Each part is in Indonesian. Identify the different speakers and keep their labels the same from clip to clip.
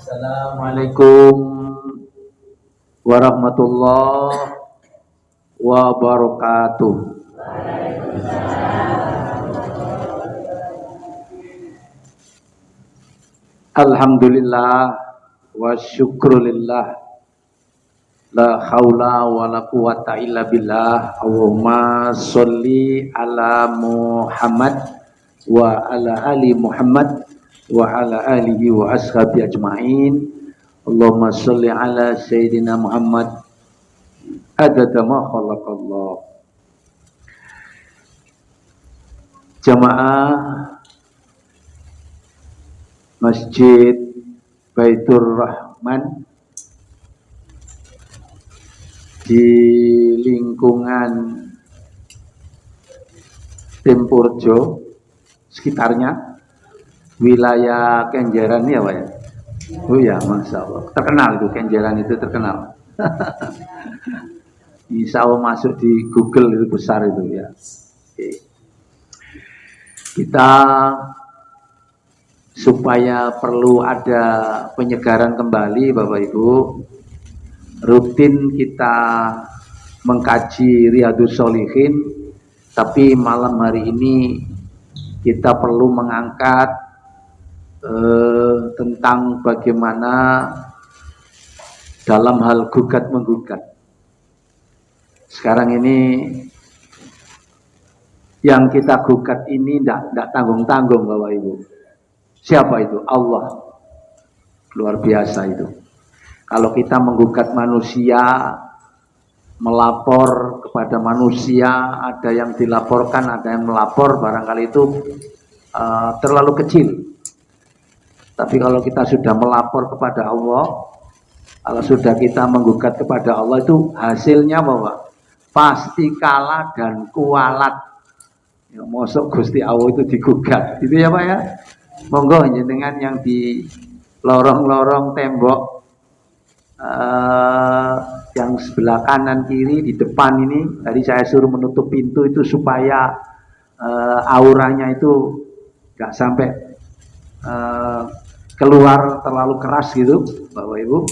Speaker 1: Assalamualaikum warahmatullahi wabarakatuh. Alhamdulillah wa syukrulillah, la haula wa la quwata illa billah. Allahumma sholli ala Muhammad wa ala ali Muhammad wa ala alihi wa ashabi ajma'in. Allahumma sholli ala Sayyidina Muhammad adada ma khalaqallah. Jamaah Masjid Baitur Rahman di lingkungan Tempurjo sekitarnya, wilayah Kenjeran ya Pak ya? Oh ya, Masya Allah, terkenal itu Kenjeran, itu terkenal. Insya Allah masuk di Google itu besar itu ya. Oke. Kita supaya perlu ada penyegaran kembali Bapak Ibu, rutin kita mengkaji Riyadhus Shalihin, tapi malam hari ini kita perlu mengangkat tentang bagaimana dalam hal gugat menggugat. Sekarang ini yang kita gugat ini tidak tanggung-tanggung Bapak Ibu. Siapa itu? Allah. Luar biasa itu. Kalau kita menggugat manusia, melapor kepada manusia, ada yang dilaporkan, ada yang melapor, barangkali itu terlalu kecil. Tapi kalau kita sudah melapor kepada Allah, kalau sudah kita menggugat kepada Allah, itu hasilnya bahwa pasti kalah dan kualat. Ya, mosok Gusti Allah itu digugat, gitu ya Pak ya. Monggo jenengan yang di lorong-lorong tembok yang sebelah kanan kiri di depan ini, tadi saya suruh menutup pintu itu supaya auranya itu nggak sampai keluar terlalu keras gitu Bapak Ibu.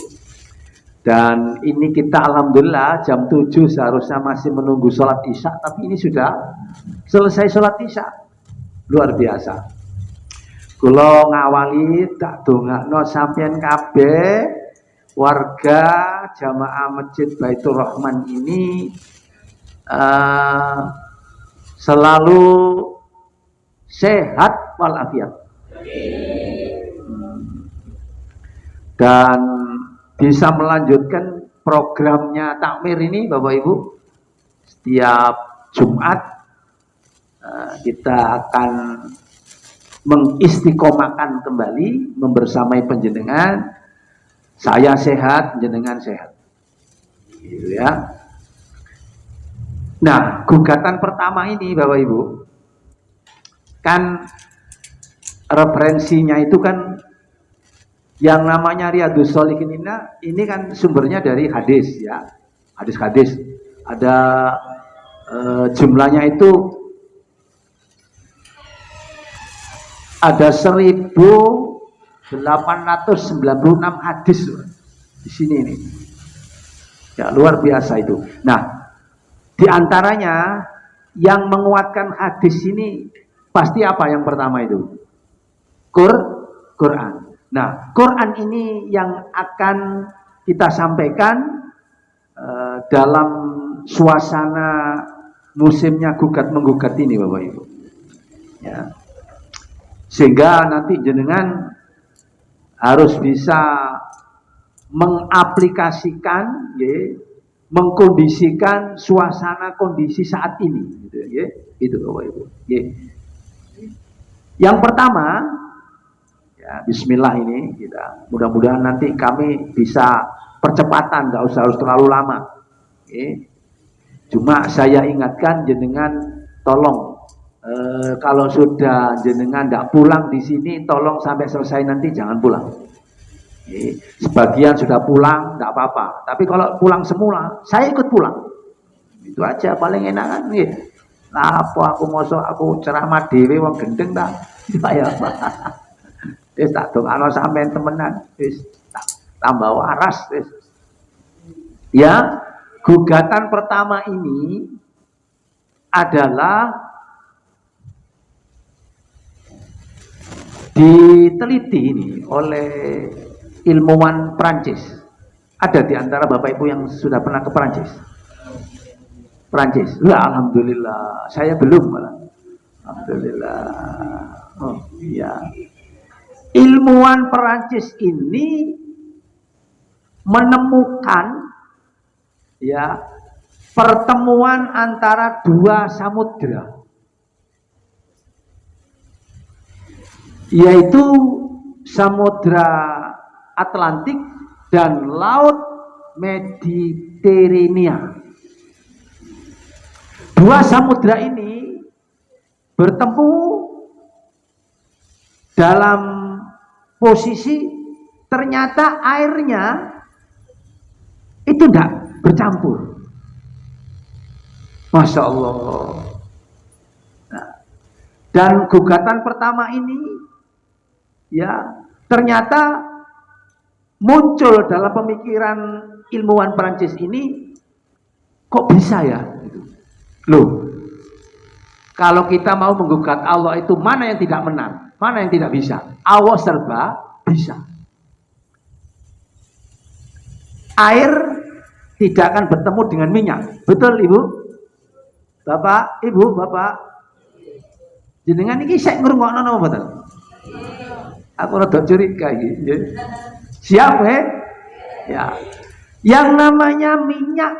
Speaker 1: Dan ini kita alhamdulillah jam 7 seharusnya masih menunggu sholat isya, tapi ini sudah selesai sholat isya. Luar biasa. Kula ngawali tak dongakno sampeyan kabeh warga jamaah Masjid Baitur Rahman ini selalu sehat walafiat. Dan bisa melanjutkan programnya takmir ini Bapak Ibu. Setiap Jumat kita akan mengistiqomahkan kembali, membersamai penjenengan. Saya sehat, jenengan sehat, gitu ya. Nah, gugatan pertama ini Bapak Ibu, kan referensinya itu kan yang namanya Riyadhus Shalihin ini kan sumbernya dari hadis ya, hadis-hadis. Ada jumlahnya itu ada 1896 hadis di sini ini. Ya, luar biasa itu. Nah, di antaranya yang menguatkan hadis ini pasti apa yang pertama itu? Quran. Nah, Quran ini yang akan kita sampaikan dalam suasana musimnya gugat menggugat ini Bapak Ibu. Ya. Sehingga nanti jenengan harus bisa mengaplikasikan, ya, mengkondisikan suasana kondisi saat ini, gitu, ya, itu Bapak Ibu. Ya. Yang pertama, ya, Bismillah ini kita mudah-mudahan nanti kami bisa percepatan, nggak usah harus terlalu lama. Ya. Cuma saya ingatkan jenengan tolong. Kalau sudah jenengan tidak pulang di sini, tolong sampai selesai nanti jangan pulang. Sebagian sudah pulang, tidak apa-apa. Tapi kalau pulang semula, saya ikut pulang. Itu aja paling enak kan. Nah, apa aku mosok aku ceramah dewe wong gendeng tak? Ya, Wis tak dongakno sampean temenan, wis tambah waras wis. Ya, gugatan pertama ini adalah diteliti ini oleh ilmuwan Prancis. Ada di antara Bapak Ibu yang sudah pernah ke Prancis? Prancis. Lah, alhamdulillah. Saya belum malah. Alhamdulillah. Oh, iya. Ilmuwan Prancis ini menemukan ya pertemuan antara dua samudra, yaitu Samudra Atlantik dan Laut Mediterania. Dua samudra ini bertemu dalam posisi ternyata airnya itu tidak bercampur. Masya Allah. Nah, dan gugatan pertama ini ya ternyata muncul dalam pemikiran ilmuwan Prancis ini, kok bisa ya? Loh, kalau kita mau menggugat Allah itu mana yang tidak menang, mana yang tidak bisa? Allah serba bisa. Air tidak akan bertemu dengan minyak, betul Ibu? Bapak, Ibu, Bapak, jenengan ini saya ngrungokno napa mboten? Aku rada curiga iki. Siap ya. Yang namanya minyak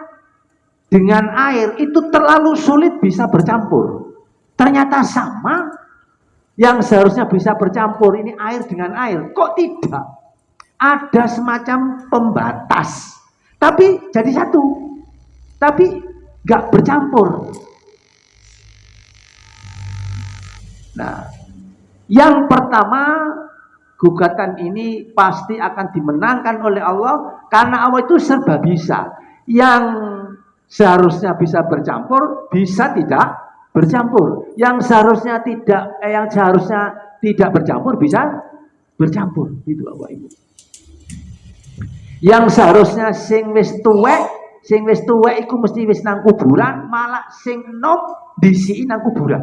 Speaker 1: dengan air itu terlalu sulit bisa bercampur. Ternyata sama. Yang seharusnya bisa bercampur ini air dengan air, kok tidak? Ada semacam pembatas. Tapi jadi satu. Tapi gak bercampur. Nah, yang pertama, gugatan ini pasti akan dimenangkan oleh Allah karena Allah itu serba bisa. Yang seharusnya bisa bercampur bisa tidak bercampur. Yang seharusnya tidak bercampur bisa bercampur. Itu Bapak Ibu. Yang seharusnya sing wis tuwek iku mesti wis nang kuburan, malah sing nom disiki nang kuburan.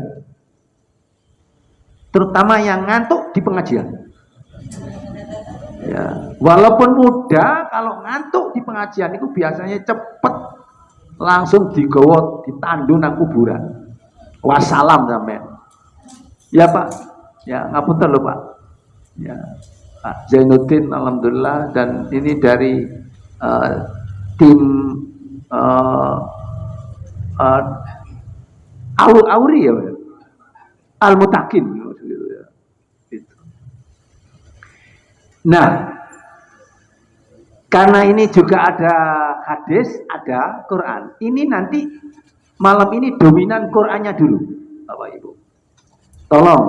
Speaker 1: Terutama yang ngantuk di pengajian. Ya, walaupun muda, kalau ngantuk di pengajian itu biasanya cepet langsung digawa ditandu nang kuburan. Wassalam sampean. Ya Pak, ya ngapunten lho Pak. Ya, Pak Zainuddin alhamdulillah, dan ini dari tim Auri ya, Al-Mutakin. Nah, karena ini juga ada hadis, ada Quran. Ini nanti malam ini dominan Qurannya dulu, Bapak Ibu. Tolong.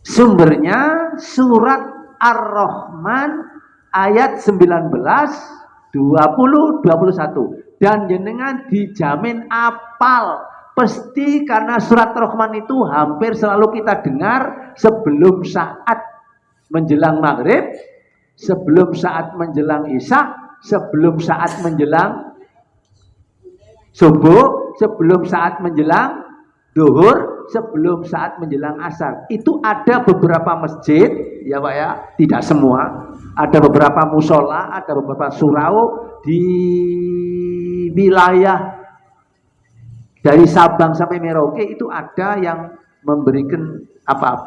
Speaker 1: Sumbernya surat Ar-Rahman ayat 19, 20, 21. Dan jenengan dijamin apal. Pasti karena surat Ar-Rahman itu hampir selalu kita dengar sebelum saat menjelang maghrib, sebelum saat menjelang isya, sebelum saat menjelang subuh, sebelum saat menjelang duhur, sebelum saat menjelang asar. Itu ada beberapa masjid, ya Pak ya, tidak semua. Ada beberapa musola, ada beberapa surau di wilayah dari Sabang sampai Merauke itu ada yang memberikan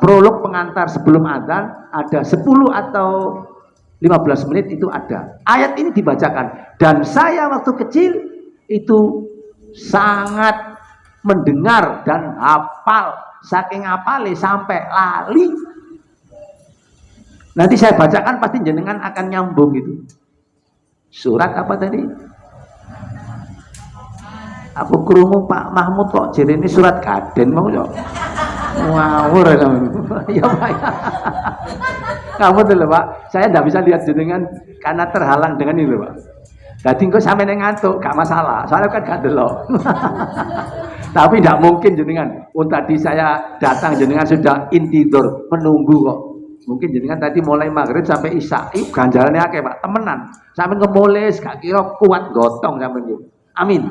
Speaker 1: prolog pengantar sebelum adzan, ada 10 atau 15 menit itu ada. Ayat ini dibacakan dan saya waktu kecil itu sangat mendengar dan hafal, saking hafalnya sampai lali. Nanti saya bacakan pasti jenengan akan nyambung itu. Surat apa tadi? Aku krungu Pak Mahmud kok jadi ini surat Kaden mau yo. Ngawur ya Pak. Kamu tuh Pak, saya tidak bisa lihat jenengan karena terhalang dengan ini Pak. Jadi kok sampai ngantuk, gak masalah. Soalnya kan gak delok. Tapi tidak mungkin jenengan. Tadi saya datang jenengan sudah intidur menunggu kok. Mungkin jenengan tadi mulai maghrib sampai isya, ganjarannya akeh Pak, temenan. Sampai ngemoles gak kira kuat gotong sampai gitu. Amin.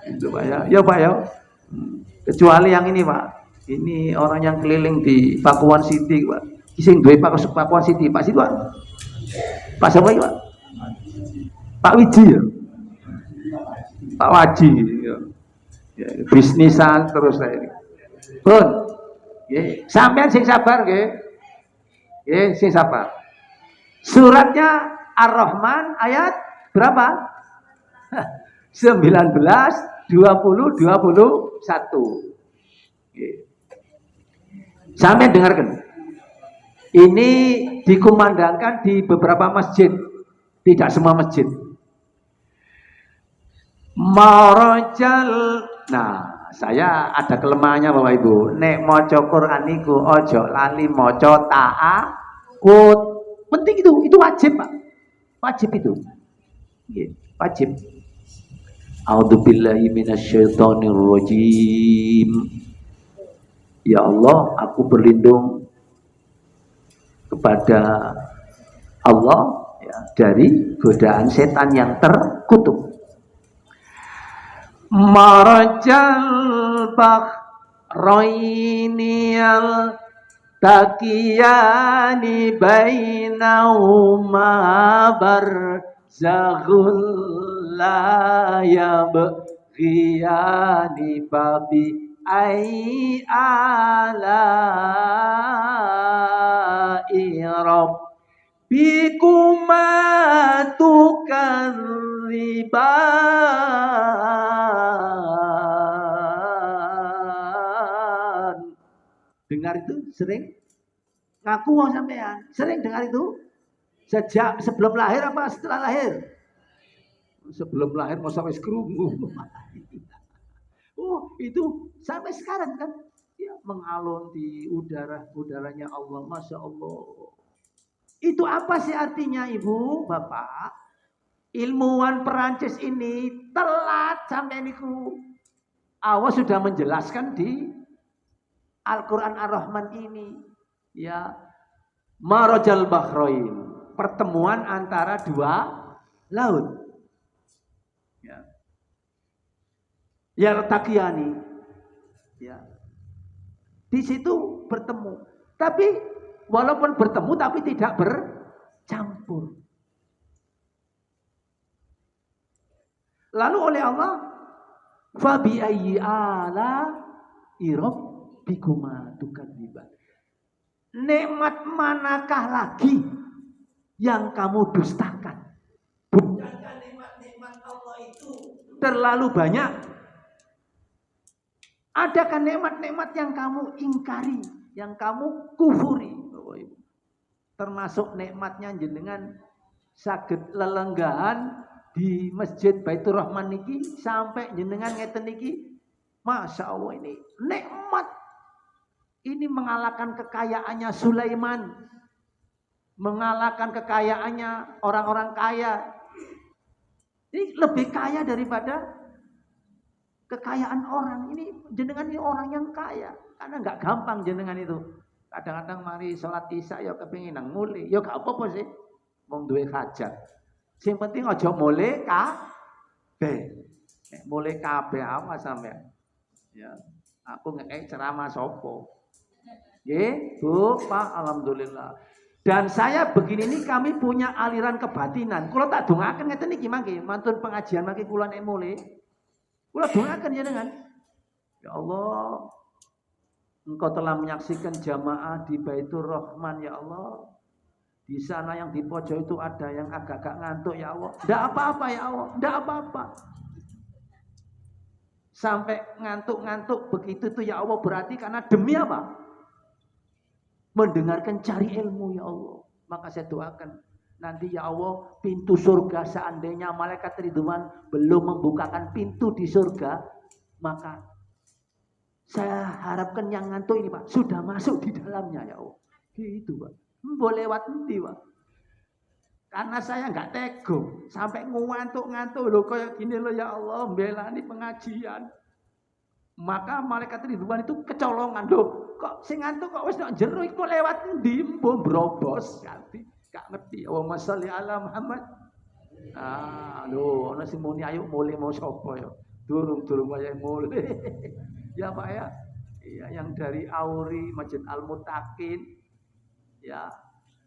Speaker 1: Itu Pak ya. Ya Pak ya. Kecuali yang ini Pak. Ini orang yang keliling di Pakuan City Pak. Sing duwe Pakuan City, Pak situ Pak. Pak siapa Pak? Pak Wiji ya. Pak Waji ya. Ya, bisnisan terus saya ini. Pun. Sampean sing sabar nggih. Sing sabar. Suratnya Ar-Rahman ayat berapa? 19, 20, 21. Sampai dengarkan. Ini dikumandangkan di beberapa masjid, tidak semua masjid. Marajal. Nah, saya ada kelemahannya Bapak Ibu. Nek maca Quran niku ojo lali maca ta'awud. Penting itu wajib Pak. Wajib itu. Wajib. A'udzubillahi minasyaitonirrajim. Ya Allah, aku berlindung kepada Allah ya, dari godaan setan yang terkutuk. Marajal bahraini taqiyani bainahuma barzakhul la yabghiyani babi ai ala rabbikuma tukadziban. Dengar itu sering? Ngaku mau sampean? Sering dengar itu? Sejak sebelum lahir apa setelah lahir? Sebelum lahir masa wis krungu. Oh, itu sampai sekarang kan ya, mengalun di udaranya Allah. Masya Allah. Itu apa sih artinya Ibu, Bapak? Ilmuwan Perancis ini telat sampai niku. Allah sudah menjelaskan di Al-Quran Ar-Rahman ini. Ya, Marajal Bahrain, pertemuan antara dua laut. Ya. Yartaqiyani. Ya. Di situ bertemu. Tapi walaupun bertemu tapi tidak bercampur. Lalu oleh Allah, fa bi ayyi ala rabbikuma tukadziban. Nikmat manakah lagi yang kamu dustakan? Bukankah nikmat-nikmat Allah itu terlalu banyak? Adakah nikmat-nikmat yang kamu ingkari, yang kamu kufuri? Termasuk nikmatnya jenengan saged lelenggahan di Masjid Baitur Rahman niki sampai jenengan ngeten niki, Masya Allah ini nikmat. Ini mengalahkan kekayaannya Sulaiman, mengalahkan kekayaannya orang-orang kaya. Ini lebih kaya daripada kekayaan orang. Ini jenengan ini orang yang kaya, karena nggak gampang jenengan itu. Kadang-kadang mari sholat isya ya kepingin nang mulai, ya gak apa-apa sih, wong duwe hajat. Sing penting aja mulai kabeh. Mulai kabeh apa sampean? Ya, aku ngekek ceramah sopo. Nggih, Bu, Pak, alhamdulillah. Dan saya begini ini kami punya aliran kebatinan. Kula tak dongaken ngeten niki mangke, mantun pengajian mangke kula nek mulai. Kula dongaken jenengan. Ya Allah, Engkau telah menyaksikan jamaah di Baitur Rahman ya Allah. Di sana yang di pojok itu ada yang agak-agak ngantuk ya Allah. Tidak apa-apa ya Allah, tidak apa-apa. Sampai ngantuk-ngantuk begitu tuh ya Allah, berarti karena demi apa? Mendengarkan cari ilmu ya Allah. Maka saya doakan nanti ya Allah, pintu surga seandainya malaikat ridwan belum membukakan pintu di surga, maka saya harapkan yang ngantuk ini Pak sudah masuk di dalamnya ya Allah. Gitu Pak. Boleh lewat nanti Pak. Karena saya nggak tego sampai ngantuk-ngantuk loh kayak gini loh ya Allah, belani pengajian. Maka malaikat Ridwan itu kecolongan, loh kok sing ngantuk kok wis nang jero iku lewat ndi mbok brobos ganti gak ngerti. Allahumma sholli ala Muhammad. Lho ana sing muni ayo mulih mau sapa ya. Durung wayahe mulih. Ya Pak ya. Iya, yang dari Auri Masjid Al-Muttaqin. Ya,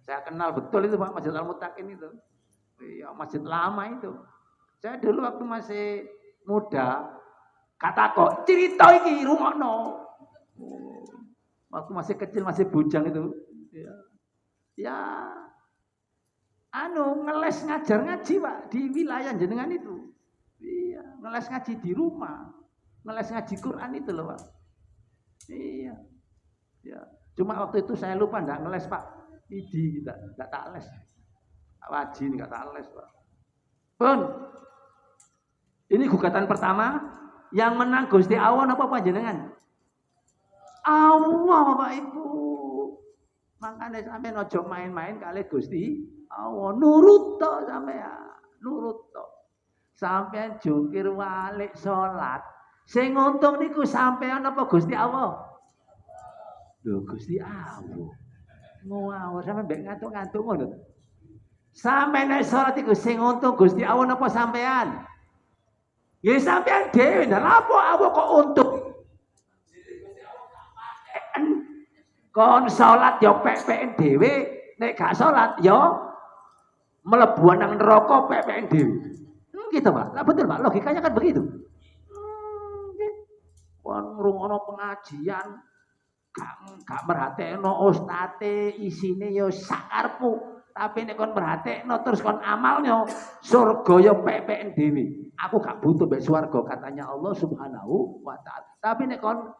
Speaker 1: saya kenal betul itu Pak Masjid Al-Muttaqin itu. Iya, masjid lama itu. Saya dulu waktu masih muda kata kok cerita iki rungokno. Waktu masih kecil masih bujang itu. Ya. Ngeles ngajar ngaji Pak di wilayah jenengan itu. Iya, ngeles ngaji di rumah. Ngeles ngaji Quran itu loh Pak. Iya. Ya. Cuma waktu itu saya lupa enggak ngeles Pak. Idi enggak tak les. Wajib enggak tak les Pak. Pun. Ini gugatan pertama. Yang menang Gusti Allah apa panjenengan? Allah Bapak Ibu. Makanya sampai ojo main-main kali Gusti Allah. Nurut to sampean, nurut to. Sampean jungkir walik salat. Sing untung niku sampean apa Gusti Allah? Lho Gusti Allah. Ngawur sampean mbek ngantuk-ngantuk ngono. Sampeyan nek salat iku sing untung Gusti Allah napa sampean? Ya sampean dhewe ndak apa kok untung. Kon salat ya pek-peken dhewe, nek gak salat ya mlebu nang neraka pek-peken dhewe. Gitu Pak. Lah betul Pak, logikanya kan begitu. Kon ngrungokno pengajian gak merhatekno ustate isine ya sakarepmu. Tapi nek kon merhatekno terus kon amalnya surga ya pek-peken dhewe. Aku gak butuh mbek swarga katanya Allah Subhanahu wa taala. Tapi nek kon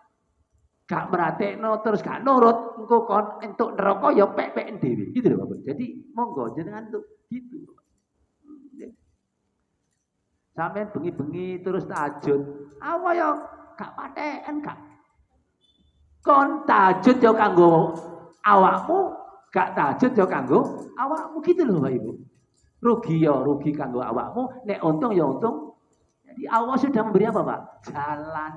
Speaker 1: gak merhatekno terus gak nurut engko kon entuk neraka ya pek-peken dhewe. Gitu lho Bapak. Jadi monggo jenengan tuh gitu. Sampeyan bengi-bengi terus tahajud. Apa ya gak paten gak. Kon tahajud ya kanggo awakmu, gak tahajud ya kanggo awakmu gitu loh Bapak Ibu. Rugi ya rugi kanggo awakmu, nek untung ya untung. Jadi Allah sudah memberi apa Pak? Jalan.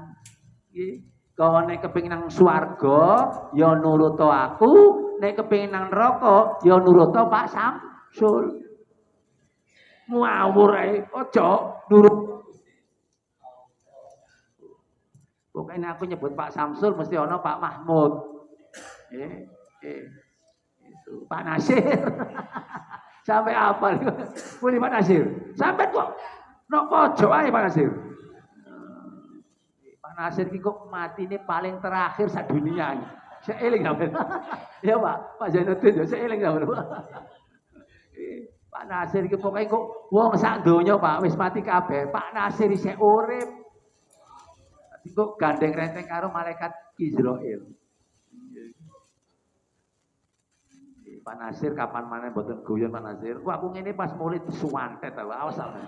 Speaker 1: Kalau nek kepengin nang swarga ya nurut aku, nek kepengin nang neraka ya nurut Pak Samsul. Ngawur ae, aja nurut. Pokoknya aku nyebut Pak Samsul mesti ono Pak Mahmud. Itu Pak Nasir. Sampai apa? Boleh Pak Nasir. Sampai kok nok pojok ae Pak Nasir. Pak Nasir ki kok matine paling terakhir sak dunia iki. Saya eling sampean. Ya Pak Zainuddin ya saya eling sampean. Pak Nasir ki pokoke kok wong sak donya Pak wis mati kabeh. Pak Nasir isih urip. Kok gandeng renteng karo malaikat Israil. Pak Nasir kapan mana mboten guyon Pak Nasir. Wah aku ngene pas murid suwantet ta awas sampe.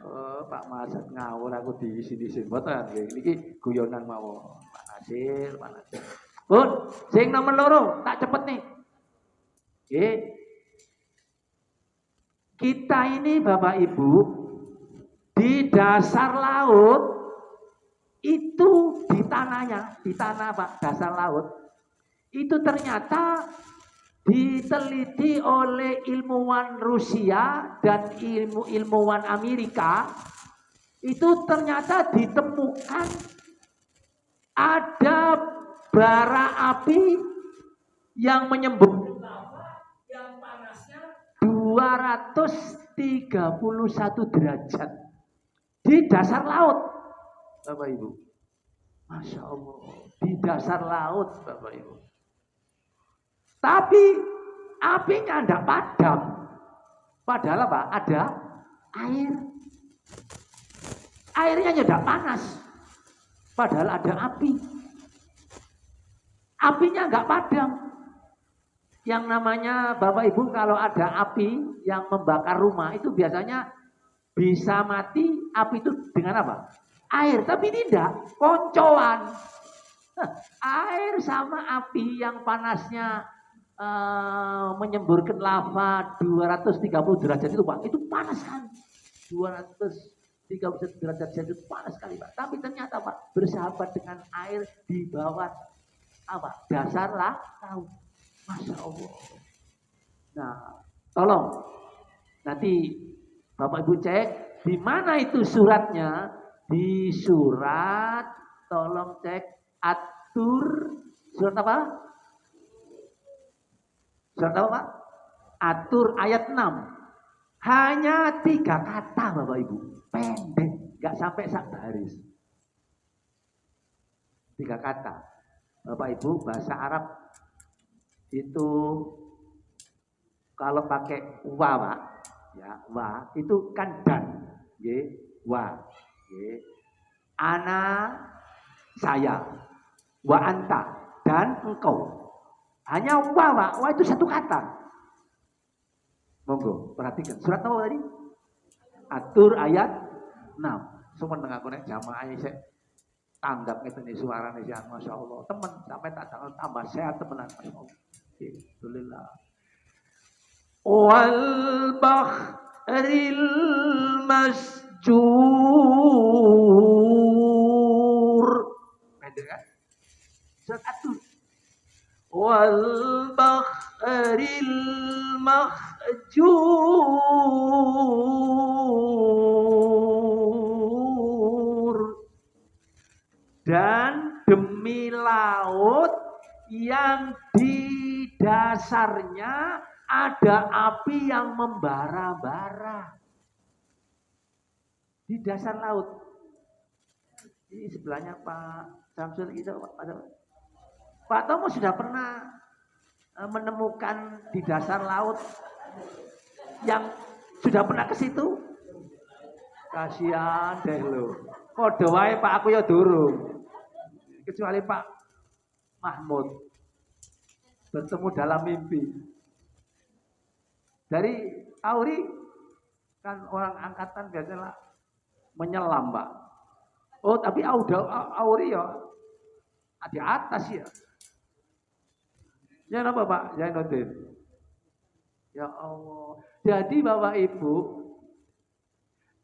Speaker 1: Oh Pak Mas ngawur aku di sini-sini mboten niki guyonan mawon. Pak Nasir. Pun sing nomor loro tak cepet nih. Kita ini Bapak Ibu di dasar laut itu di tanah Pak dasar laut itu ternyata diteliti oleh ilmuwan Rusia dan ilmuwan Amerika itu ternyata ditemukan ada bara api yang menyembur yang panasnya 231 derajat di dasar laut Bapak Ibu. Masya Allah di dasar laut Bapak Ibu. Tapi apinya tidak padam. Padahal apa? Ada air. Airnya tidak panas. Padahal ada api. Apinya enggak padam. Yang namanya Bapak Ibu kalau ada api yang membakar rumah itu biasanya bisa mati api itu dengan apa? Air. Tapi tidak. Koncoan. Air sama api yang panasnya menyemburkan lava 230 derajat itu Pak, itu panas kan 230 31 derajat Celcius, panas sekali Pak. Tapi ternyata Pak, bersahabat dengan air di bawah apa? Dasar laut. Masya Allah. Nah, tolong nanti Bapak Ibu cek di mana itu suratnya. Di surat, tolong cek atur, surat apa? Surat apa Pak? Atur ayat 6. Hanya 3 kata Bapak Ibu. Pendek, gak sampai sak baris. 3 kata. Bapak Ibu, bahasa Arab itu kalau pakai wa Pak, ya, wa itu kan dan. Ye, wa. Ye. Ana, saya. Wa anta, dan engkau. Hanya wa Pak. Wa itu 1 kata. Monggo, perhatikan. Surat apa tadi? Atur ayat 6. Semua tengah konek jamaah ini saya tanggap ngeten suara nih, Masya Allah. Teman sampai tak tambah sehat temenan, Masya Allah. Alhamdulillah. Wal bahril masjur. Pendek kan? Surat Atur. Wal bahril mahjur. Dan demi laut yang di dasarnya ada api yang membara-bara. Di dasar laut. Ini sebelahnya Pak Samsul itu Pak Tomo sudah pernah menemukan di dasar laut yang sudah pernah ke situ? Kasihan deh lo. Kode wae Pak aku ya durung. Kecuali Pak Mahmud bertemu dalam mimpi. Dari Auri kan orang angkatan biasanya menyelam Pak. Oh tapi Auri ya di atas ya. Ya apa Pak Zainuddin? Ya Allah. Jadi Bapak Ibu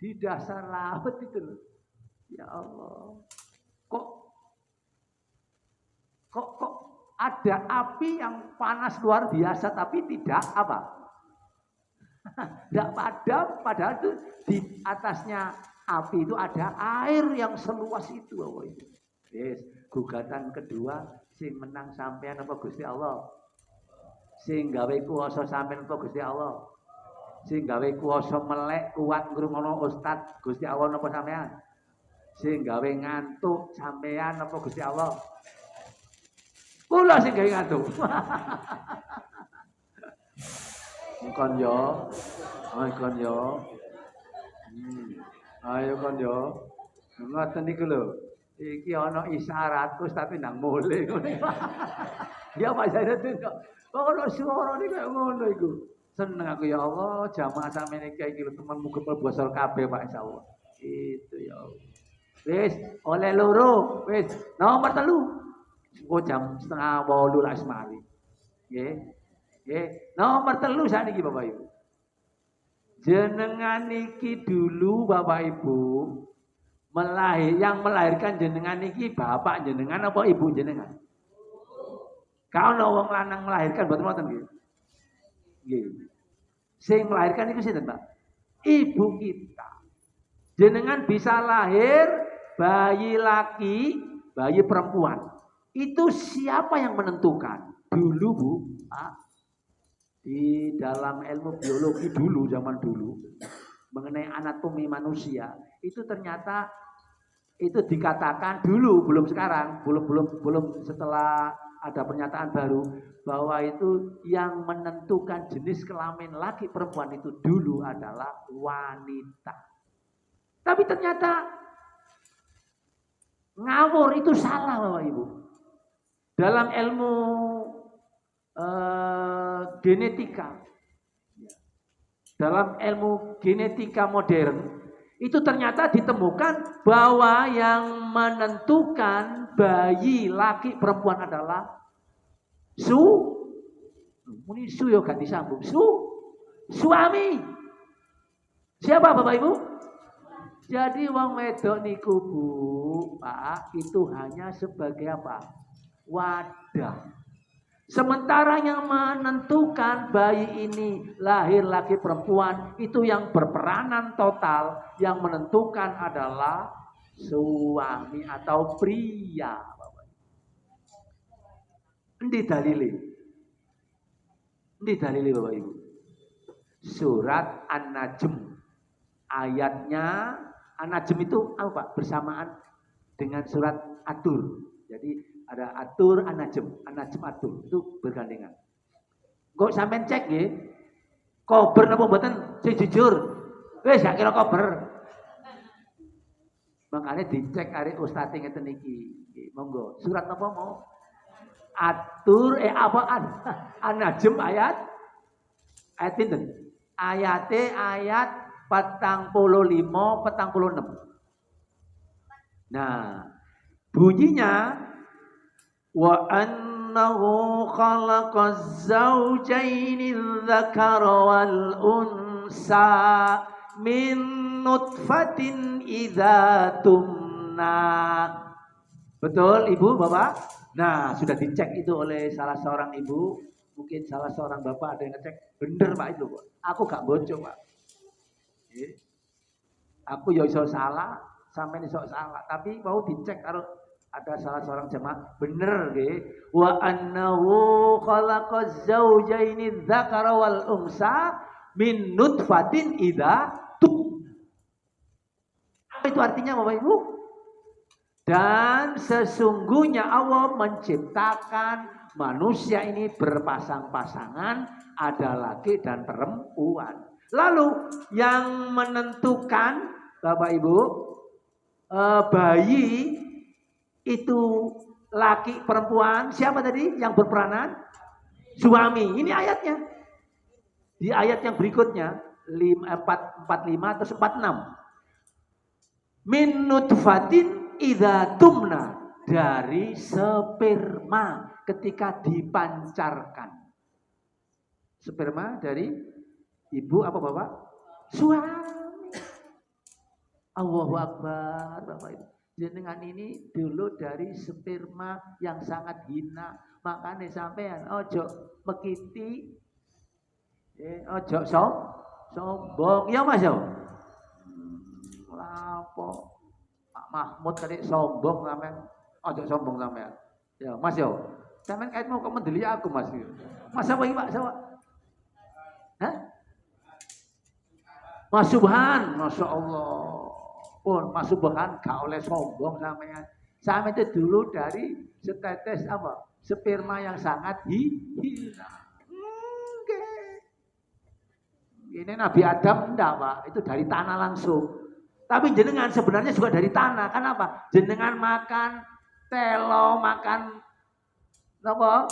Speaker 1: di dasar laut itu loh. Ya Allah. Kok ada api yang panas luar biasa tapi tidak apa? Tidak padam, padahal itu di atasnya api itu ada air yang seluas itu Bapak Ibu. Yes, gugatan kedua sing menang sampean apa Gusti Allah? Sing gawe kuwasa sampean apa Gusti Allah? Sing gawe kuwasa melek kuat ngrungono ustaz Gusti Allah napa sampean? Sing gawe ngantuk sampean apa Gusti Allah? Kula sing gawe ngantuk. Kon yo. Kon yo. Ayo kon yo. Ngoten niku lho. Iki ana isyarat terus tapi ndang mule ngene. Ya Pak Zainuddin kok ono suara niku kaya ngono iku. Seneng aku ya Allah, jamaah sampeyan iki lho temen muga bosol kabeh Pak insyaallah. Itu ya Allah. Wis oleh loro, wis nomor 3. Oh jam 7:30 lah semari. Nggih. Nggih, nomor 3 sakniki Bapak Ibu. Jenengan iki dulu Bapak Ibu yang melahirkan jenengan iki bapak jenengan apa ibu jenengan? Kalau wong lanang melahirkan mboten wonten nggih. Nggih. Sing melahirkan iku sinten, Pak? Ibu kita. Jenengan bisa lahir bayi laki, bayi perempuan. Itu siapa yang menentukan? Dulu Bu, Pak, di dalam ilmu biologi dulu, zaman dulu, mengenai anatomi manusia, itu ternyata itu dikatakan dulu, belum sekarang, belum setelah ada pernyataan baru, bahwa itu yang menentukan jenis kelamin laki perempuan itu dulu adalah wanita. Tapi ternyata ngawur itu salah Bapak Ibu. Dalam ilmu genetika, dalam ilmu genetika modern, itu ternyata ditemukan bahwa yang menentukan bayi laki perempuan adalah muni su yo gak disambung, suami. Siapa Bapak Ibu? Jadi wong wedok niku Bu, Pak, itu hanya sebagai apa? Wadah. Sementara yang menentukan bayi ini lahir laki perempuan itu yang berperanan total, yang menentukan adalah suami atau pria. Ini dalili. Ini dalili Bapak Ibu. Surat An-Najm. Ayatnya An-Najm itu apa? Bersamaan dengan surat At-Tur. Jadi ada At-Tur, An-Najm, An-Najm At-Tur itu bergandengan. Kok sampean cek nggih? Kober napa mboten? Sing jujur. Wis gak kira kober. Makanya dicek arek ustaz ngeten iki. Monggo. Surat napa mau? At-Tur An-Najm ayat pinten? Ayate ayat 45 46. Nah, bunyinya wa annahu khalaqaz zawjaini dzakara wal unsa min nutfatin idza tumna. Betul Ibu, Bapak? Nah, sudah dicek itu oleh salah seorang ibu, mungkin salah seorang bapak ada yang ngecek. Bener Pak itu, Pak. Aku gak bocor, Pak. Aku ya iso salah, sampai iso salah, tapi mau dicek kalau ada salah seorang jemaah bener nggih. Wa annahu khalaqaz zawjaini dzakara wal unsa min nutfatin idza tum. Apa itu artinya Bapak Ibu? Dan sesungguhnya Allah menciptakan manusia ini berpasang-pasangan, ada laki dan perempuan. Lalu yang menentukan Bapak Ibu, bayi itu laki perempuan, siapa tadi yang berperanan? Suami. Ini ayatnya. Di ayat yang berikutnya 45 atau 46. Min nutfatin idza tumna, dari sperma ketika dipancarkan. Sperma dari ibu apa Bapak? Suami. Allahu Akbar Bapak Ibu. Jenengan ini dulu dari sperma yang sangat hina. Makanya sampean ojo mekiti, ojo sombong. Ya Mas yo. Lapo Pak Mahmud tadi sombong sampean. Ojo sombong sampean. Ya Mas yo. Sampean kait mau mendeli aku Mas. Mas apa iki Pak? Siapa? Hah? Mas Subhan, Masya Allah. Pun Mas Subhan gak oleh sombong sampean. Sampean itu dulu dari setetes apa? Sperma yang sangat hina. Ini Nabi Adam enggak Pak, itu dari tanah langsung. Tapi jenengan sebenarnya juga dari tanah. Kenapa? Jenengan makan telo, makan apa?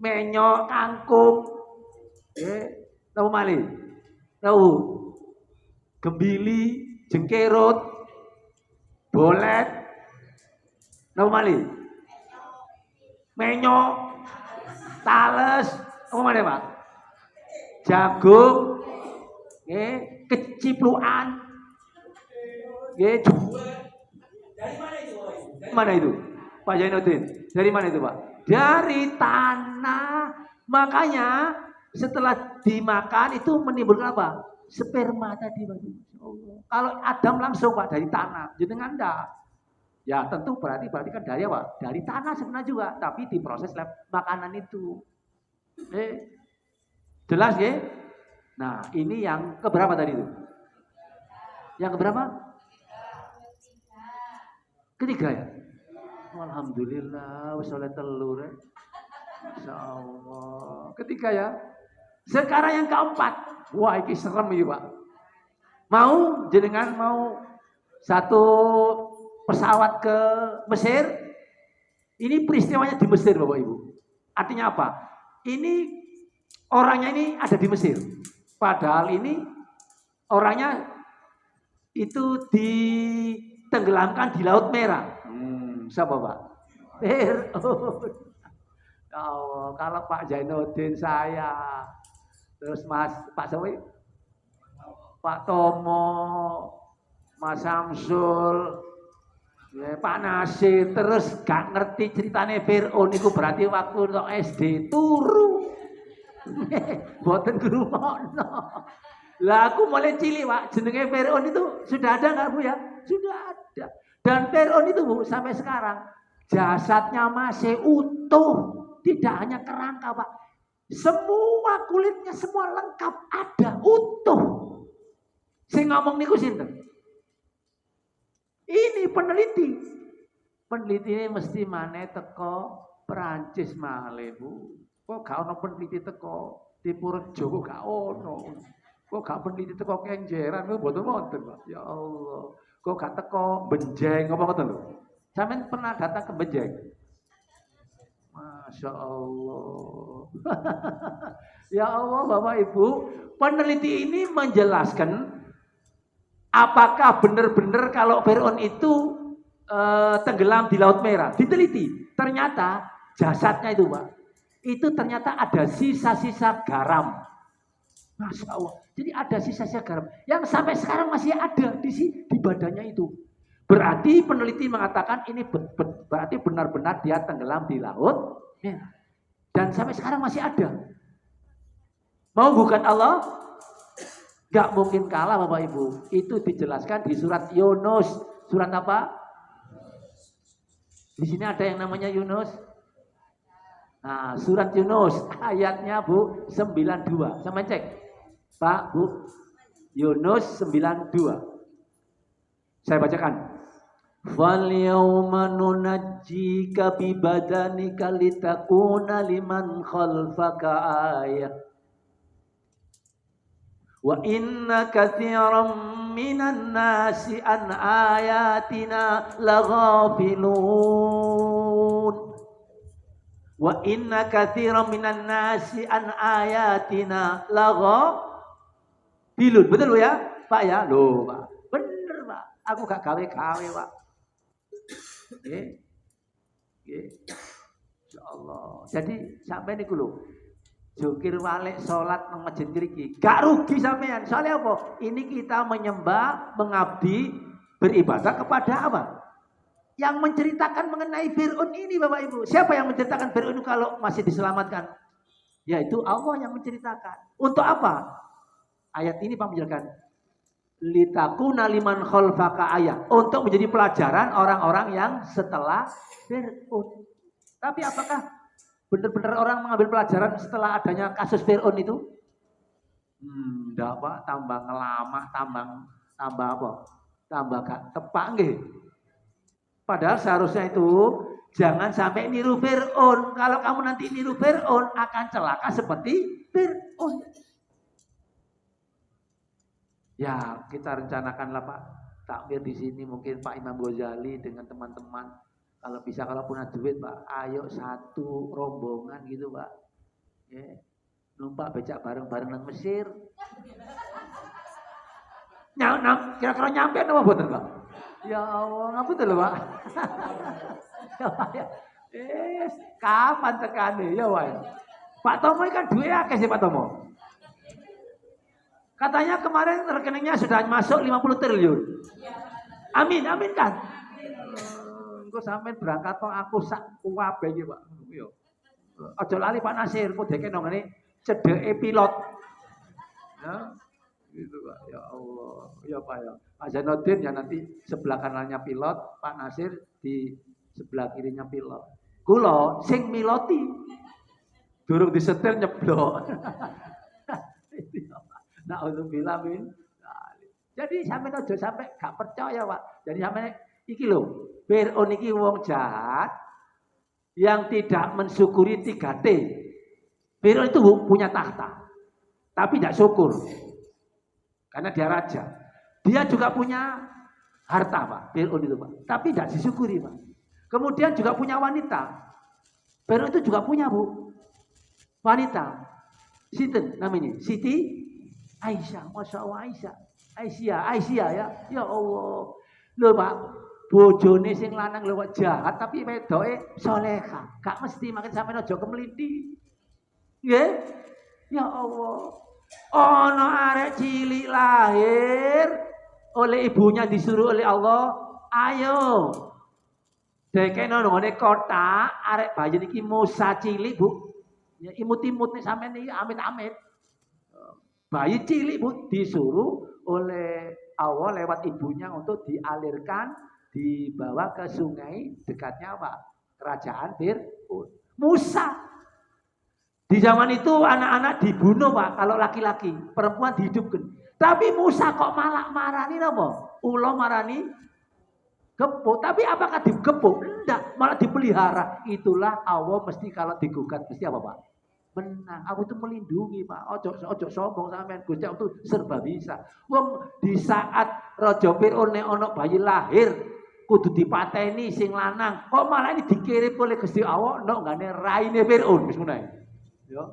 Speaker 1: Menyok, kangkung. Tahu malih? Tahu? Gembili, jengkerut, bolet, tahu malih? Menyok, tales, apa malih Pak? Jagung, kecipluan, dari mana itu? Mana itu? Pak Jainuddin, dari mana itu Pak? Dari tanah. Makanya setelah dimakan itu menimbulkan apa? Sperma tadi Pak. Kalau Adam langsung Pak dari tanah, jenengan enggak. Ya tentu berarti kan dari apa? Dari tanah sebenarnya juga, tapi diproses makanan itu. Jelas ya? Nah ini yang keberapa tadi itu? Yang keberapa? Ketiga ya? Alhamdulillah, wassalam telur ya. Masya Allah. Ketiga ya. Sekarang yang keempat. Wah ini serem ya Pak. Mau jenengan mau satu pesawat ke Mesir. Ini peristiwanya di Mesir Bapak Ibu. Artinya apa? Ini orangnya ini ada di Mesir. Padahal ini orangnya itu ditenggelamkan di Laut Merah. Siapa Pak? Oh, kalau Pak Jainuddin saya, terus Mas Pak Sawi, Pak Tomo, Mas Samsul, ya, Pak Nasir, terus gak ngerti ceritane Fir'aun itu berarti waktu untuk SD turu. Boten ngrungokno. Lah aku mulai cilik, Pak, jenenge Fir'aun itu sudah ada nggak Bu ya? Sudah ada. Dan Fir'aun itu Bu sampai sekarang jasadnya masih utuh, tidak hanya kerangka, Pak. Semua kulitnya semua lengkap, ada utuh. Sing ngomong niku sinten? Ini peneliti. Peneliti ini mesti maneh teko Perancis male, Bu. Kok gak ono peneliti teko Dipurejo kok gak ono. Kok gak peneliti teko Kenjeran kok mboten wonten, Pak. Ya Allah. Kok gak teko Benjeng apa ngoten lho. Sampeyan pernah datang ke Benjeng? Masya Allah. Ya Allah, Bapak Ibu, peneliti ini menjelaskan apakah benar-benar kalau Fir'aun itu tenggelam di Laut Merah? Diteliti. Ternyata jasadnya itu, Pak, itu ternyata ada sisa-sisa garam. Masya Allah. Jadi ada sisa-sisa garam yang sampai sekarang masih ada di badannya itu. Berarti peneliti mengatakan ini berarti benar-benar dia tenggelam di Laut Merah. Dan sampai sekarang masih ada. Mau bukan Allah? Gak mungkin kalah Bapak Ibu. Itu dijelaskan di surat Yunus. Surat apa? Di sini ada yang namanya Yunus. Nah, surat Yunus ayatnya Bu 92. Sama cek. Pak, Bu. Yunus 92. Saya bacakan. Fal yawma nunajjika bi badanika litakuna liman khalfaka ayah. Wa inna katsiran minan nasi an ayatina laghafilun. Wa inna katsiran minan nasi an ayatina laghafilun. Betul ya, Pak ya? Loh, Pak. Bener, Pak. Aku gak gawe-gawe, Pak. Nggih. Nggih. Insyaallah. Jadi sampai niku lho. Jukir walik sholat nang masjid mriki. Gak rugi sampean. Soalnya apa? Ini kita menyembah, mengabdi, beribadah kepada apa? Yang menceritakan mengenai Fir'aun ini Bapak Ibu. Siapa yang menceritakan Fir'aun kalau masih diselamatkan? Yaitu Allah yang menceritakan. Untuk apa? Ayat ini Pak menjelaskan. Litakuna liman khalfaka ayat. Untuk menjadi pelajaran orang-orang yang setelah Fir'aun. Tapi apakah benar-benar orang mengambil pelajaran setelah adanya kasus Fir'aun itu? Enggak, Pak, tambah ngelamah, tambah apa? Tambah gak tepak nggih. Padahal seharusnya itu jangan sampai niru Fir'aun. Kalau kamu nanti niru Fir'aun akan celaka seperti Fir'aun. Ya, kita rencanakanlah Pak takmir di sini mungkin Pak Imam Ghazali dengan teman-teman. Kalau bisa, kalau punya duit Pak, ayo satu rombongan gitu Pak. Ya, numpak becak bareng-bareng nang Mesir. Kira-kira nyampe apa betul Pak? Ya Allah, ngapa tuh Pak? Kapan tekane ya wae. Pak Tomo kan duit akeh sih Pak Tomo. Katanya kemarin rekeningnya sudah masuk 50 triliun. Amin, amin kan? Engko sampean berangkat kok aku sak kuwabe iki, Pak. Yo. Aja lali Pak Nasir, podeke nang ngene cedeke pilot. Ya. Gitu, Pak. Ya Allah. Ya Pak ya. Pak Zainuddin ya nanti sebelah kanannya pilot, Pak Nasir di sebelah kirinya pilot. Kula sing miloti. Durung disetir nyeblok. Na'udzubillah min. Jadi sampean aja sampai gak percaya, Pak. Jadi sampean iki lho, Fir'aun iki wong jahat yang tidak mensyukuri 3T. Fir'aun itu punya tahta, tapi tidak syukur. Karena dia raja. Dia juga punya harta, Pak. Fir'aun itu, Pak. Tapi tidak disyukuri, Pak. Kemudian juga punya wanita. Fir'aun itu juga punya, Bu. Wanita. Sinten namanya? Siti Aisyah. Masya Allah Aisyah. Aisyah ya. Ya Allah. Loh, Pak. Bojone sing lanang lewat jahat tapi wedoke solehah. Gak mesti makin sampean aja kemliti. Nggih? Ya Allah. Ono arek cilik lahir oleh ibunya disuruh oleh Allah, ayo. Dekene nang kota, arek bayi niki Musa cilik, Bu. Ya imut-imut nih sampean iki amit-amit. Bayi cilik, Bu, disuruh oleh Allah lewat ibunya untuk dialirkan, dibawa ke sungai dekatnya apa? Kerajaan Fir'aun. Musa. Di zaman itu anak-anak dibunuh, Pak, kalau laki-laki, perempuan dihidupkan. Tapi Musa kok malah marani apa? Ulo marani gepuk. Tapi apakah digepuk? Enggak, malah dipelihara. Itulah Allah mesti kalau digugat mesti apa, Pak? Menang. Aku itu melindungi, Pak. Ojo sombong sampean. Gusti Allah itu serba bisa. Wong di saat Raja Fir'aun nek ana bayi lahir kudu dipateni sing lanang. Kok malah ini dikirim oleh Gusti Allah ndok ngene raine Fir'aun wis ngono ae. Ya.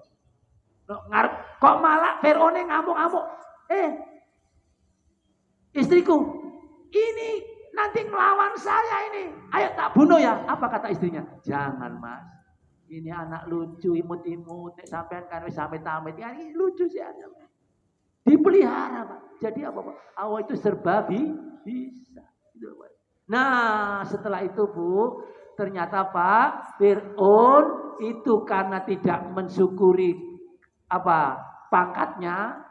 Speaker 1: Ngarep kok malah Fir'aun ngamuk-ngamuk. Istriku, ini nanti melawan saya ini. Ayo tak bunuh ya. Apa kata istrinya? Jangan, Mas. Ini anak lucu, imut-imut, sampean kan wis amit-amit. Ya ini lucu sih aja. Dipelihara, Pak. Jadi apa, Pak? Allah itu serba bisa. Nah, setelah itu, Bu, ternyata Pak Fir'aun itu karena tidak mensyukuri apa pangkatnya,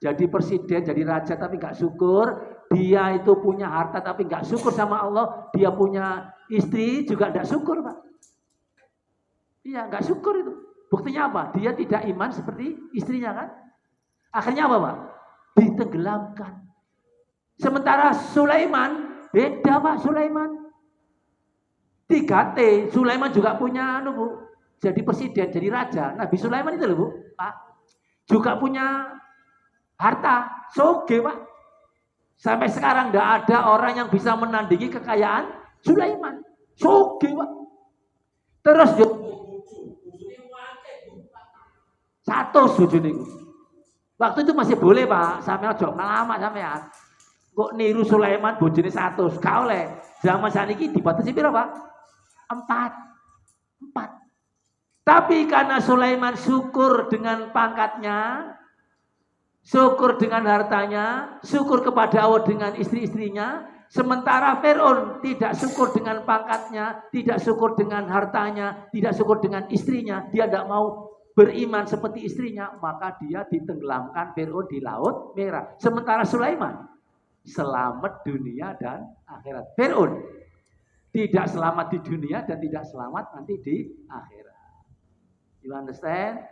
Speaker 1: jadi presiden, jadi raja tapi nggak syukur, dia itu punya harta tapi nggak syukur sama Allah, dia punya istri juga nggak syukur, Pak. Iya, nggak syukur itu. Buktinya apa? Dia tidak iman seperti istrinya kan. Akhirnya apa, Pak? Ditenggelamkan. Sementara Sulaiman beda, Pak. Sulaiman 3T. Sulaiman juga punya Bu. Jadi presiden, jadi raja. Nabi Sulaiman itu loh, Bu, Pak. Juga punya harta, soge, Pak. Sampai sekarang tidak ada orang yang bisa menandingi kekayaan Sulaiman. Soge, Pak. Terus satu bojone. Waktu itu masih boleh, Pak. Sampai ojo lama sampean. Kok niru Sulaiman bojone 100, gak oleh. Zaman saniki dibatasi piro, Pak? 4. Tapi karena Sulaiman syukur dengan pangkatnya, syukur dengan hartanya, syukur kepada Allah dengan istri-istrinya, sementara Fir'aun tidak syukur dengan pangkatnya, tidak syukur dengan hartanya, tidak syukur dengan istrinya, dia tidak mau beriman seperti istrinya, maka dia ditenggelamkan Fir'aun di Laut Merah. Sementara Sulaiman selamat dunia dan akhirat. Fir'aun tidak selamat di dunia dan tidak selamat nanti di akhirat. You understand?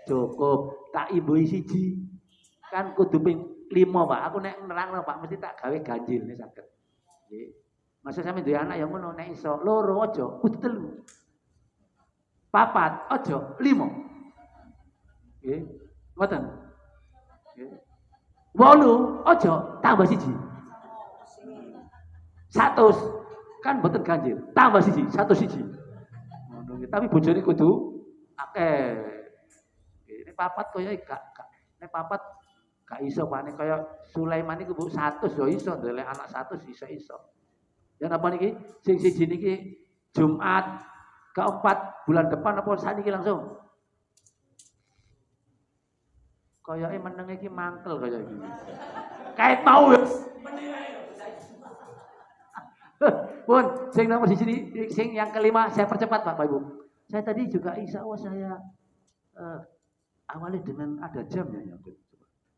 Speaker 1: Cukup tak ibu siji. Kan kudu ping 5, Pak. Aku nek nerangno, Pak, mesti tak gawe ganjil nek saged. Nggih. Masa sampe duwe anak ya ngono, nek iso 2 aja, kudu 3. 4 aja, 5. Nggih. Ngoten. Nggih. 8 aja, tambah siji. 100 kan mboten ganjil, tambah siji, 1 siji. Ngono. Tapi bojone kudu akeh. Ini 4 kaya gak nek 4 gak iso panik kaya Sulaiman iku Bu 100 yo iso ndelek anak 100 iso. Ya napa niki? Sing siji niki Jumat keempat bulan depan apa saniki langsung? Kayake menenge iki mangkel kaya iki. Kait mau ya. Pun, sing nomor di sini, sing yang kelima saya percepat Bapak Ibu. Saya tadi juga insya Allah saya awali dengan ada jamnya ya,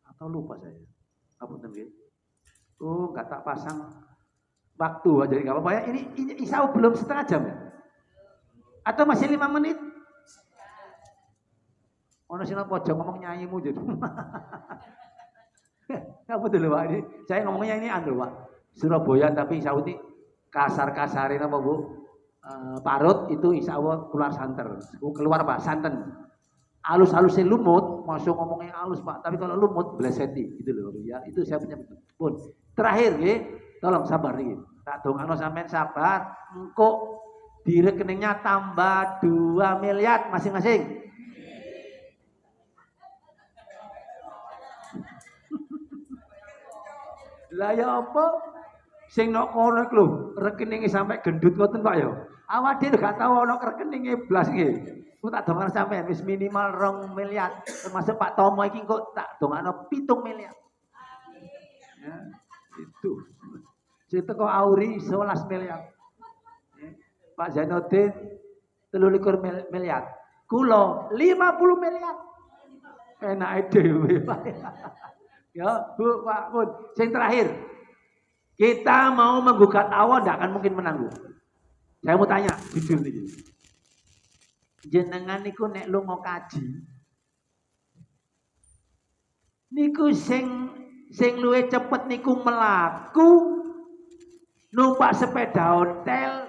Speaker 1: atau lupa saya. Apa tadi? Oh, nggak tak pasang waktu, jadi nggak apa-apa ya. Ini insya Allah belum setengah jam ya? Atau masih 5 menit? Ono sing pojok ngomong nyanyimu jadi. Apa dulu Pak ini? Saya ngomongnya ini Pak. Surabaya tapi insya Allah kasar-kasarin apa Bu? Parut itu insya Allah keluar santer, keluar Pak santen. Halus-halusnya lumut, masuk ngomongnya halus Pak. Tapi kalau lumut bleseti gitu loh ya. Itu saya punya pun. Terakhir ya, tolong sabar nih. Tak dongano sampean sabar. Engko di rekeningnya tambah 2 miliar masing-masing. Lah ya apa? Sing nok kono iku lho, rekeninge sampai gendut ngoten Pak ya. Awak dhewe gak tau ana rekeninge blas nggih. Ku tak dongano sampean wis minimal 2 miliar. Termasuk Pak Tomo iki kok tak dongano 7 miliar. Ya, itu. Tuh. Sing teko Auri 11 miliar. Pak Zainuddin 23 miliar. Kulo 50 miliar. Enak dhewe Pak. Ya, Bu, Pak, Bun. Sing terakhir. Kita mau menggugat Allah tidak akan mungkin menang, Bu. Saya mau tanya, jujur nih. Jenengan niku nek lunga kaji. Niku sing luwih cepet niku melaku, numpak sepeda ontel,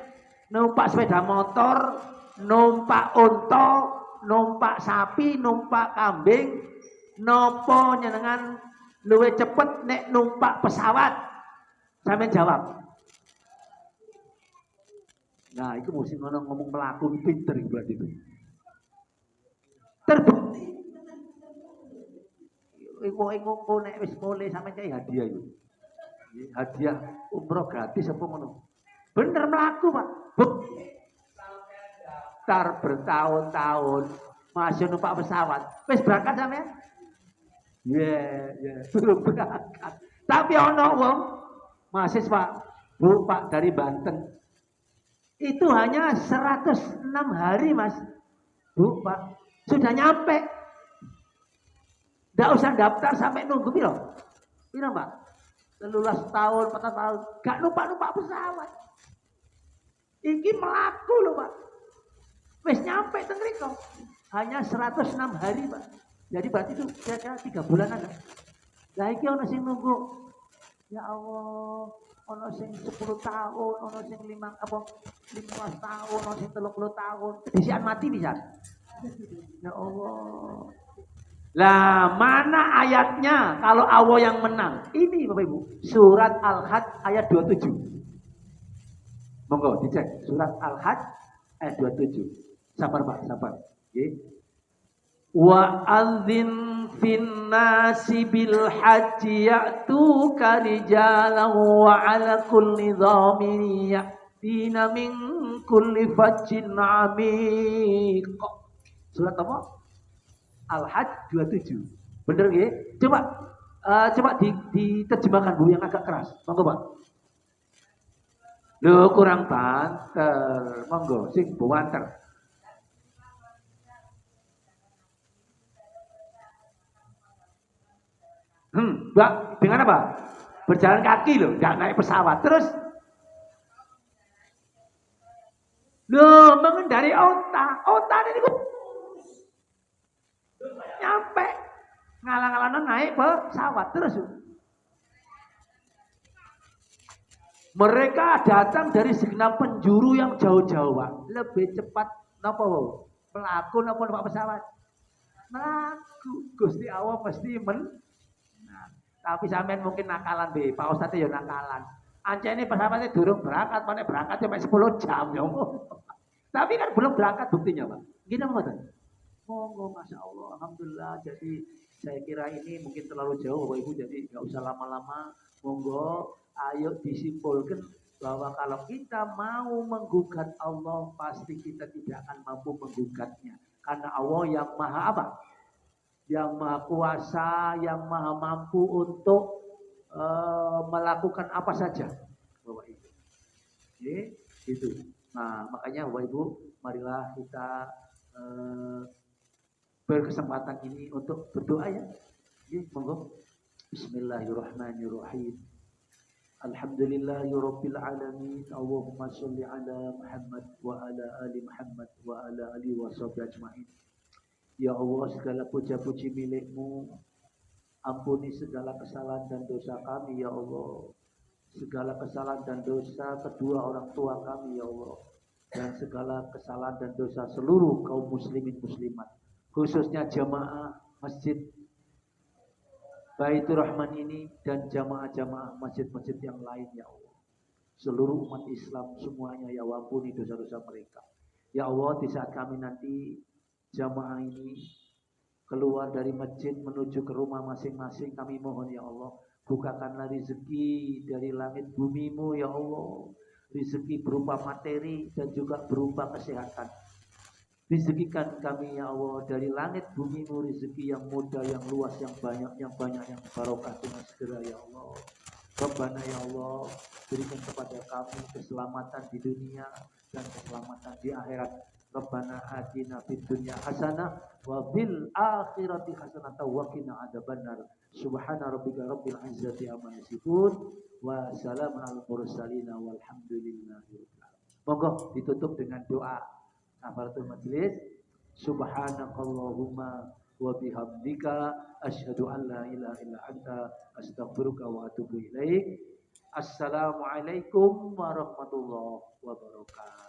Speaker 1: numpak sepeda motor, numpak unta, numpak sapi, numpak kambing, nopo jenengan luwih cepet nek numpak pesawat? Sampeyan jawab. Nah, itu mesti ngomong melaku pinter berarti itu. Terbukti. Iku nek wis mulai sampe cai hadiah itu. Hadiah umroh gratis apa ngono. Bener melaku, Pak. Daftar bertahun-tahun masih numpak pesawat. Wis berangkat sampean? Belum berangkat. Tapi ono wong mahasiswa, Bu, Pak dari Banten. Itu hanya 106 hari, Mas. Bu, Pak. Sudah nyampe. Tidak usah daftar sampai nunggu piro. Piro, Pak? 13 tahun, 4 tahun. Gak numpak-numpak pesawat. Ini melaku loh, Pak. Wis nyampe teng mriko. Hanya 106 hari, Pak. Jadi berarti itu kira-kira 3 bulan ada. Lah iki ono sing nunggu. Ya Allah, ono sing 10 tahun, ono sing 15 tahun, ono sing 30 tahun. Disian mati bisa. Ya Allah. Lah mana ayatnya kalau Allah yang menang? Ini Bapak Ibu, surat Al-Hajj ayat 27. Monggo dicek surat Al-Hajj ayat 27. Sabar Pak, sabar. Nggih. Wa adzin fin nasi bil haji ya'tuka rijalan wa 'ala kulli dhamin ya'tina min kulli fajjin 'amiq. Surat apa? Al-Hajj 27. Bener nggih? Coba diterjemahkan Bu yang agak keras. Monggo, Pak. Loh, kurang banter. Monggo, sing banter. Mbak, dengan apa? Berjalan kaki loh, nggak naik pesawat. Terus loh, mengendari onta. Onta ini nyampe ngalang-alangan naik pesawat terus. Mereka datang dari segenap penjuru yang jauh-jauh, Pak. Lebih cepat napa melaku napa numpak pesawat? Melaku. Gusti Allah mesti tapi sampean mungkin nakalan be, Pak Ustaz ya nakalan. Ancene pesawatnya durung berangkat, mana berangkat cuma 10 jam ya. Tapi kan belum berangkat buktinya, Pak. Gini mboten? Monggo, Masya Allah, Alhamdulillah. Jadi saya kira ini mungkin terlalu jauh Bapak Ibu, jadi nggak usah lama-lama. Monggo, ayo disimpulkan bahwa kalau kita mau menggugat Allah, pasti kita tidak akan mampu menggugatnya. Karena Allah yang maha apa? Yang maha kuasa, yang maha mampu untuk melakukan apa saja, Bapak Ibu. Oke, gitu. Nah, makanya Bapak Ibu, marilah kita berkesempatan ini untuk berdoa ya. Monggo. Bismillahirrahmanirrahim. Alhamdulillahirabbil alamin. Allahumma shalli ala Muhammad wa ala ali Muhammad wa ala ali washabihi ajmain. Ya Allah, segala puja-puji milik-Mu. Ampuni segala kesalahan dan dosa kami ya Allah. Segala kesalahan dan dosa kedua orang tua kami ya Allah. Dan segala kesalahan dan dosa seluruh kaum muslimin muslimat. Khususnya jamaah masjid Baitur Rahman ini dan jamaah-jamaah masjid-masjid yang lain ya Allah. Seluruh umat Islam semuanya ya Allah, ampuni dosa-dosa mereka. Ya Allah, di saat kami nanti jamaah ini keluar dari masjid menuju ke rumah masing-masing, kami mohon ya Allah, bukakanlah rezeki dari langit bumi-Mu ya Allah. Rezeki berupa materi dan juga berupa kesehatan. Rezekikan kami ya Allah dari langit bumi-Mu, rezeki yang mudah, yang luas, yang banyak, yang barokah dengan segera ya Allah. Rabbana ya Allah, berikan kepada kami keselamatan di dunia dan keselamatan di akhirat. Rabbana atina fid dunya hasanah wa fil akhirati hasanah wa qina adzabannar. Subhana rabbika rabbil izzati amma yasifun wa salamun alal mursalin walhamdulillahi rabbil alamin. Monggo ditutup dengan doa kafaratul majelis. Subhanakallahumma wa bihamdika asyhadu an la ilaha illa anta astaghfiruka wa atubu ilaik. Assalamualaikum warahmatullahi wabarakatuh.